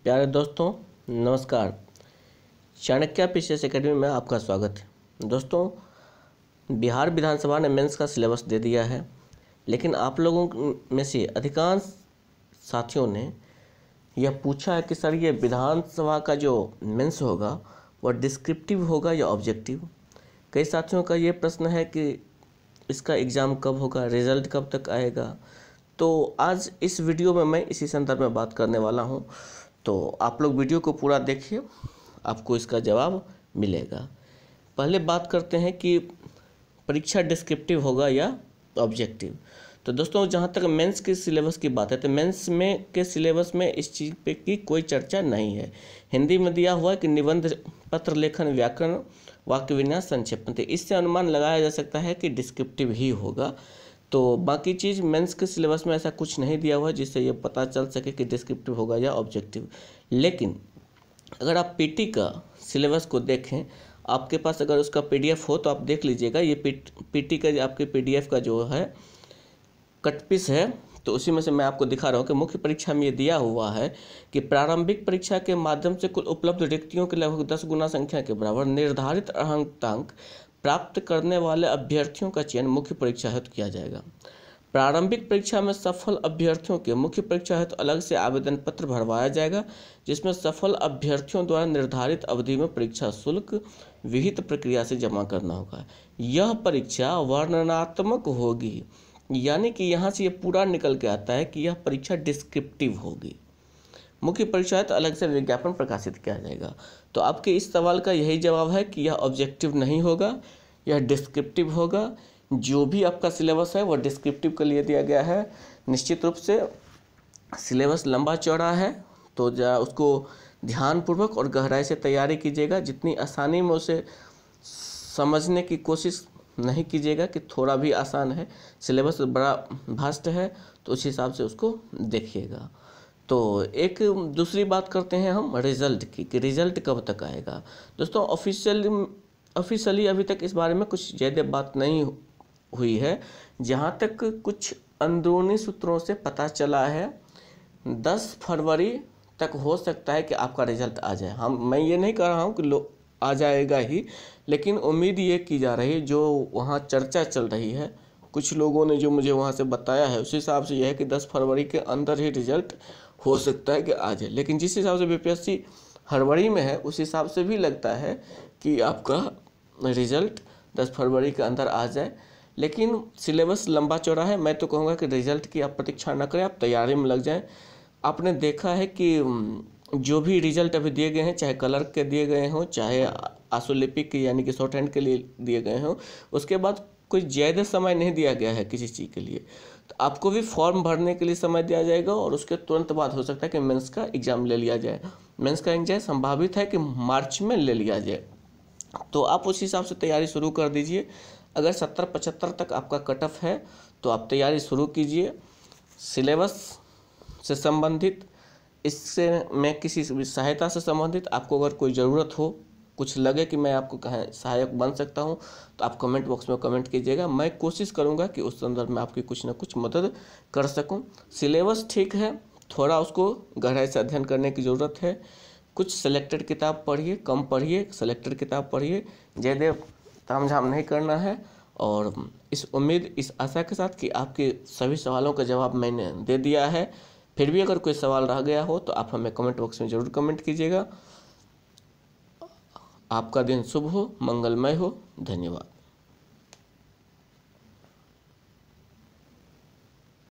प्यारे दोस्तों नमस्कार। चाणक्य पीसीएस एकेडमी में आपका स्वागत है। दोस्तों, बिहार विधानसभा ने मेंस का सिलेबस दे दिया है, लेकिन आप लोगों में से अधिकांश साथियों ने यह पूछा है कि सर ये विधानसभा का जो मेंस होगा वह डिस्क्रिप्टिव होगा या ऑब्जेक्टिव। कई साथियों का ये प्रश्न है कि इसका एग्ज़ाम कब होगा, रिज़ल्ट कब तक आएगा। तो आज इस वीडियो में मैं इसी संदर्भ में बात करने वाला हूँ। तो आप लोग वीडियो को पूरा देखिए, आपको इसका जवाब मिलेगा। पहले बात करते हैं कि परीक्षा डिस्क्रिप्टिव होगा या ऑब्जेक्टिव। तो दोस्तों, जहाँ तक मेंस के सिलेबस की बात है तो मेंस में के सिलेबस में इस चीज़ पे की कोई चर्चा नहीं है। हिंदी में दिया हुआ है कि निबंध, पत्र लेखन, व्याकरण, वाक्य विन्यास, संक्षेपण। तो इससे अनुमान लगाया जा सकता है कि डिस्क्रिप्टिव ही होगा। तो बाकी चीज़ मेंस के सिलेबस में ऐसा कुछ नहीं दिया हुआ है जिससे ये पता चल सके कि डिस्क्रिप्टिव होगा या ऑब्जेक्टिव। लेकिन अगर आप पीटी का सिलेबस को देखें, आपके पास अगर उसका पीडीएफ हो तो आप देख लीजिएगा। ये पीटी का आपके पीडीएफ का जो है कटपीस है, तो उसी में से मैं आपको दिखा रहा हूँ कि मुख्य परीक्षा में ये दिया हुआ है कि प्रारंभिक परीक्षा के माध्यम से कुल उपलब्ध रिक्तियों के लगभग 10 गुना संख्या के बराबर निर्धारित अर्हतांक प्राप्त करने वाले अभ्यर्थियों का चयन मुख्य परीक्षा हेतु किया जाएगा। प्रारंभिक परीक्षा में सफल अभ्यर्थियों के मुख्य परीक्षा हेतु अलग से आवेदन पत्र भरवाया जाएगा, जिसमें सफल अभ्यर्थियों द्वारा निर्धारित अवधि में परीक्षा शुल्क विहित प्रक्रिया से जमा करना होगा। यह परीक्षा वर्णनात्मक होगी, यानी कि यहाँ से ये पूरा निकल के आता है कि यह परीक्षा डिस्क्रिप्टिव होगी। मुख्य परीक्षा हेतु अलग से विज्ञापन प्रकाशित किया जाएगा। तो आपके इस सवाल का यही जवाब है कि यह ऑब्जेक्टिव नहीं होगा, यह डिस्क्रिप्टिव होगा। जो भी आपका सिलेबस है वह डिस्क्रिप्टिव के लिए दिया गया है। निश्चित रूप से सिलेबस लंबा चौड़ा है, तो उसको ध्यानपूर्वक और गहराई से तैयारी कीजिएगा। जितनी आसानी में उसे समझने की कोशिश नहीं कीजिएगा कि थोड़ा भी आसान है। सिलेबस बड़ा वास्ट है, तो उस हिसाब से उसको देखिएगा। तो एक दूसरी बात करते हैं हम रिज़ल्ट की, कि रिज़ल्ट कब तक आएगा। दोस्तों, ऑफिशियली अभी तक इस बारे में कुछ ज़्यादा बात नहीं हुई है। जहाँ तक कुछ अंदरूनी सूत्रों से पता चला है, 10 फरवरी तक हो सकता है कि आपका रिज़ल्ट आ जाए। मैं ये नहीं कह रहा हूँ कि आ जाएगा ही, लेकिन उम्मीद ये की जा रही है, जो वहाँ चर्चा चल रही है, कुछ लोगों ने जो मुझे वहाँ से बताया है, उस हिसाब से यह है कि 10 फरवरी के अंदर ही रिज़ल्ट हो सकता है कि आ जाए। लेकिन जिस हिसाब से बीपीएससी फरवरी में है, उस हिसाब से भी लगता है कि आपका रिज़ल्ट 10 फरवरी के अंदर आ जाए। लेकिन सिलेबस लंबा चौड़ा है। मैं तो कहूँगा कि रिज़ल्ट की आप प्रतीक्षा न करें, आप तैयारी में लग जाएं। आपने देखा है कि जो भी रिज़ल्ट अभी दिए गए हैं, चाहे क्लर्क के दिए गए हों, चाहे आशुलिपिक के यानी कि शॉर्ट हैंड के लिए दिए गए हों, उसके बाद कोई ज़्यादा समय नहीं दिया गया है किसी चीज़ के लिए। तो आपको भी फॉर्म भरने के लिए समय दिया जाएगा और उसके तुरंत बाद हो सकता है कि मेंस का एग्ज़ाम ले लिया जाए। मेंस का एग्जाम संभावित है कि मार्च में ले लिया जाए। तो आप उस हिसाब से तैयारी शुरू कर दीजिए। अगर 70-75 तक आपका कट ऑफ है तो आप तैयारी शुरू कीजिए। सिलेबस से संबंधित, इससे मैं किसी भी सहायता से संबंधित आपको अगर कोई ज़रूरत हो, कुछ लगे कि मैं आपको कहें सहायक बन सकता हूं, तो आप कमेंट बॉक्स में कमेंट कीजिएगा। मैं कोशिश करूंगा कि उस संदर्भ में आपकी कुछ ना कुछ मदद कर सकूं। सिलेबस ठीक है, थोड़ा उसको गहराई से अध्ययन करने की ज़रूरत है। कुछ सिलेक्टेड किताब पढ़िए, कम पढ़िए, सिलेक्टेड किताब पढ़िए, ज़्यादा तामझाम नहीं करना है। और इस उम्मीद, इस आशा के साथ कि आपके सभी सवालों का जवाब मैंने दे दिया है। फिर भी अगर कोई सवाल रह गया हो तो आप हमें कमेंट बॉक्स में ज़रूर कमेंट कीजिएगा। आपका दिन शुभ हो, मंगलमय हो। धन्यवाद।